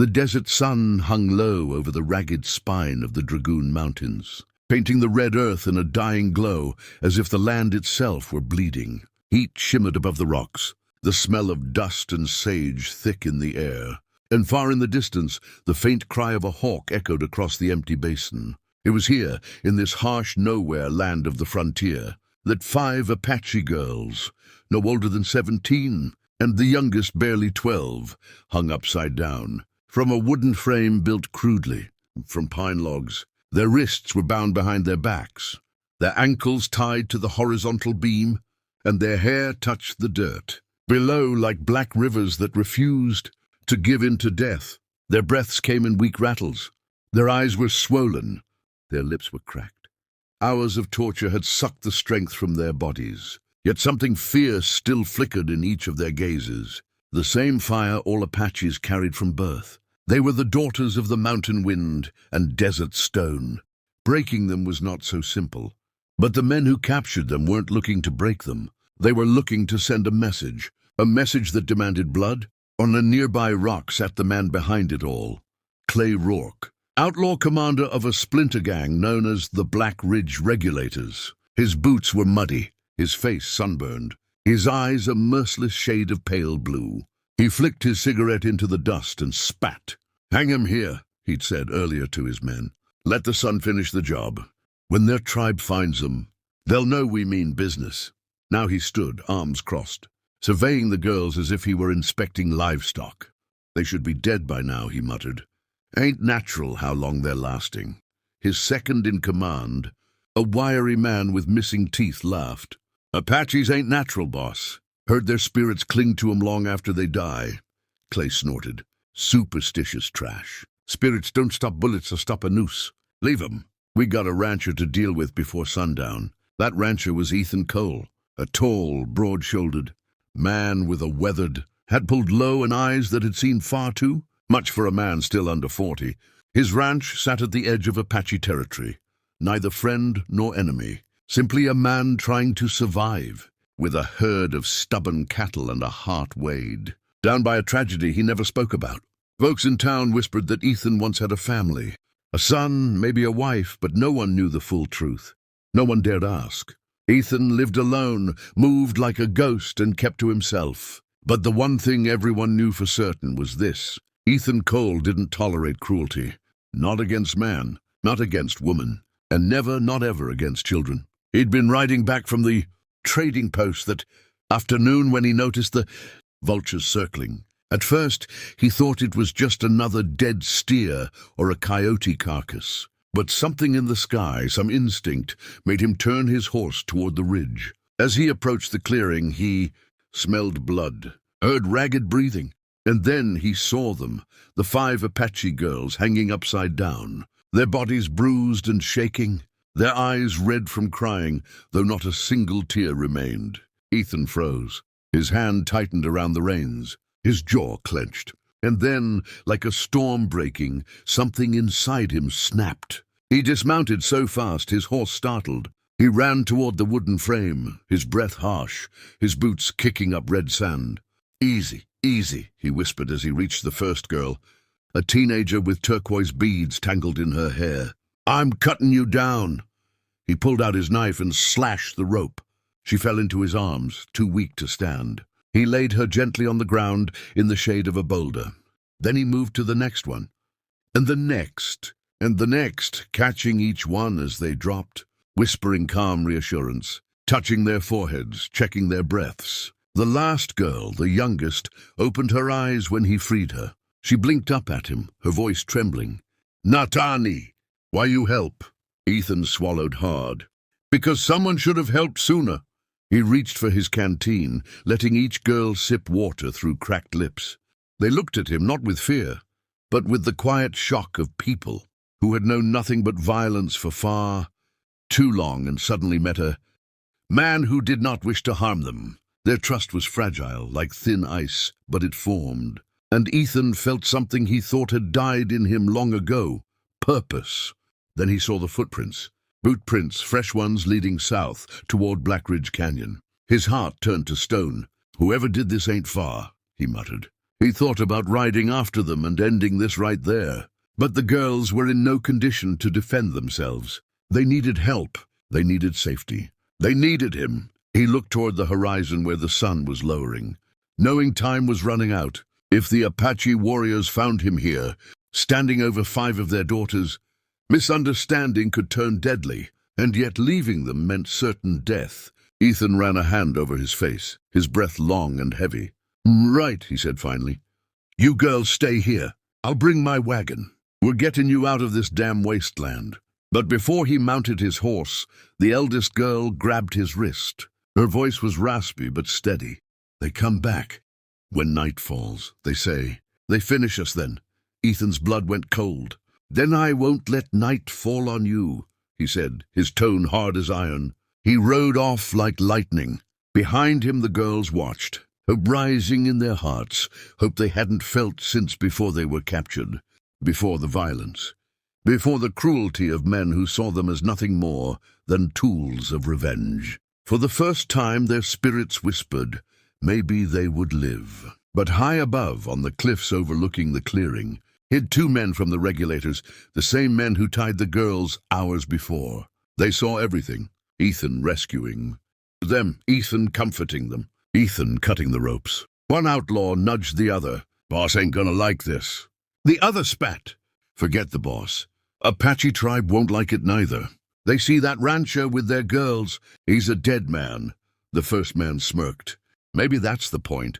The desert sun hung low over the ragged spine of the Dragoon Mountains, painting the red earth in a dying glow as if the land itself were bleeding. Heat shimmered above the rocks, the smell of dust and sage thick in the air, and far in the distance the faint cry of a hawk echoed across the empty basin. It was here, in this harsh nowhere land of the frontier, that 5 Apache girls, no older than 17, and the youngest barely 12, hung upside down, from a wooden frame built crudely, from pine logs. Their wrists were bound behind their backs, their ankles tied to the horizontal beam, and their hair touched the dirt. Below, like black rivers that refused to give in to death, their breaths came in weak rattles. Their eyes were swollen, their lips were cracked. Hours of torture had sucked the strength from their bodies, yet something fierce still flickered in each of their gazes, the same fire all Apaches carried from birth. They were the daughters of the mountain wind and desert stone. Breaking them was not so simple. But the men who captured them weren't looking to break them. They were looking to send a message that demanded blood. On a nearby rock sat the man behind it all, Clay Rourke, outlaw commander of a splinter gang known as the Black Ridge Regulators. His boots were muddy, his face sunburned, his eyes a merciless shade of pale blue. He flicked his cigarette into the dust and spat. "Hang him here," he'd said earlier to his men. "Let the sun finish the job. When their tribe finds them, they'll know we mean business." Now he stood, arms crossed, surveying the girls as if he were inspecting livestock. "They should be dead by now," he muttered. "Ain't natural how long they're lasting." His second in command, a wiry man with missing teeth, laughed. "Apaches ain't natural, boss. Heard their spirits cling to 'em long after they die." Clay snorted. "Superstitious trash. Spirits don't stop bullets or stop a noose. Leave 'em. We got a rancher to deal with before sundown." That rancher was Ethan Cole, a tall, broad-shouldered man with a weathered, had pulled low and eyes that had seen far too much for a man still under 40. His ranch sat at the edge of Apache territory, neither friend nor enemy, simply a man trying to survive, with a herd of stubborn cattle and a heart weighed down by a tragedy he never spoke about. Folks in town whispered that Ethan once had a family, a son, maybe a wife, but no one knew the full truth. No one dared ask. Ethan lived alone, moved like a ghost, and kept to himself. But the one thing everyone knew for certain was this: Ethan Cole didn't tolerate cruelty. Not against man, not against woman, and never, not ever, against children. He'd been riding back from the trading post that afternoon when he noticed the vultures circling. At first, he thought it was just another dead steer or a coyote carcass. But something in the sky, some instinct, made him turn his horse toward the ridge. As he approached the clearing, he smelled blood, heard ragged breathing, and then he saw them, the 5 Apache girls hanging upside down, their bodies bruised and shaking, their eyes red from crying, though not a single tear remained. Ethan froze. His hand tightened around the reins. His jaw clenched. And then, like a storm breaking, something inside him snapped. He dismounted so fast his horse startled. He ran toward the wooden frame, his breath harsh, his boots kicking up red sand. "Easy, easy," he whispered as he reached the first girl, a teenager with turquoise beads tangled in her hair. "I'm cutting you down." He pulled out his knife and slashed the rope. She fell into his arms, too weak to stand. He laid her gently on the ground in the shade of a boulder. Then he moved to the next one, and the next, catching each one as they dropped, whispering calm reassurance, touching their foreheads, checking their breaths. The last girl, the youngest, opened her eyes when he freed her. She blinked up at him, her voice trembling. "Natani, why you help?" Ethan swallowed hard. "Because someone should have helped sooner." He reached for his canteen, letting each girl sip water through cracked lips. They looked at him not with fear, but with the quiet shock of people who had known nothing but violence for far too long and suddenly met a man who did not wish to harm them. Their trust was fragile, like thin ice, but it formed. And Ethan felt something he thought had died in him long ago: purpose. Then he saw the footprints. Boot prints, fresh ones leading south toward Black Ridge Canyon. His heart turned to stone. "Whoever did this ain't far," he muttered. He thought about riding after them and ending this right there. But the girls were in no condition to defend themselves. They needed help. They needed safety. They needed him. He looked toward the horizon where the sun was lowering. Knowing time was running out, if the Apache warriors found him here, standing over 5 of their daughters, misunderstanding could turn deadly, and yet leaving them meant certain death. Ethan ran a hand over his face, his breath long and heavy. "Right," he said finally. "You girls stay here. I'll bring my wagon. We're getting you out of this damn wasteland." But before he mounted his horse, the eldest girl grabbed his wrist. Her voice was raspy but steady. "They come back. When night falls, they say. They finish us then." Ethan's blood went cold. "Then I won't let night fall on you," he said, his tone hard as iron. He rode off like lightning. Behind him the girls watched, hope rising in their hearts, hope they hadn't felt since before they were captured, before the violence, before the cruelty of men who saw them as nothing more than tools of revenge. For the first time their spirits whispered, maybe they would live. But high above, on the cliffs overlooking the clearing, hid 2 men from the regulators, the same men who tied the girls hours before. They saw everything. Ethan rescuing them, Ethan comforting them, Ethan cutting the ropes. One outlaw nudged the other. "Boss ain't gonna like this." The other spat. "Forget the boss. Apache tribe won't like it neither. They see that rancher with their girls. He's a dead man." The first man smirked. "Maybe that's the point."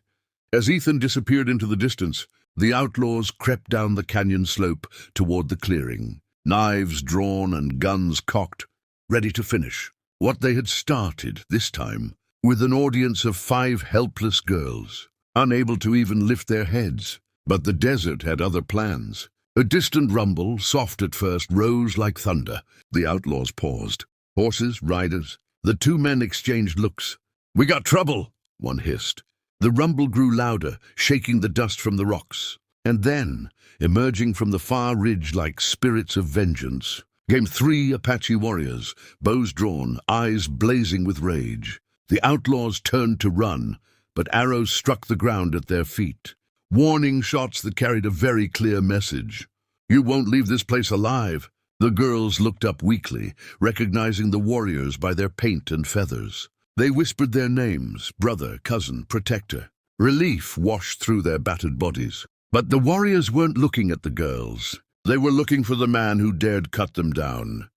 As Ethan disappeared into the distance, the outlaws crept down the canyon slope toward the clearing, knives drawn and guns cocked, ready to finish what they had started, this time, with an audience of 5 helpless girls, unable to even lift their heads. But the desert had other plans. A distant rumble, soft at first, rose like thunder. The outlaws paused. Horses, riders. The 2 men exchanged looks. "We got trouble," one hissed. The rumble grew louder, shaking the dust from the rocks. And then, emerging from the far ridge like spirits of vengeance, came 3 Apache warriors, bows drawn, eyes blazing with rage. The outlaws turned to run, but arrows struck the ground at their feet. Warning shots that carried a very clear message. "You won't leave this place alive." The girls looked up weakly, recognizing the warriors by their paint and feathers. They whispered their names, brother, cousin, protector. Relief washed through their battered bodies. But the warriors weren't looking at the girls. They were looking for the man who dared cut them down.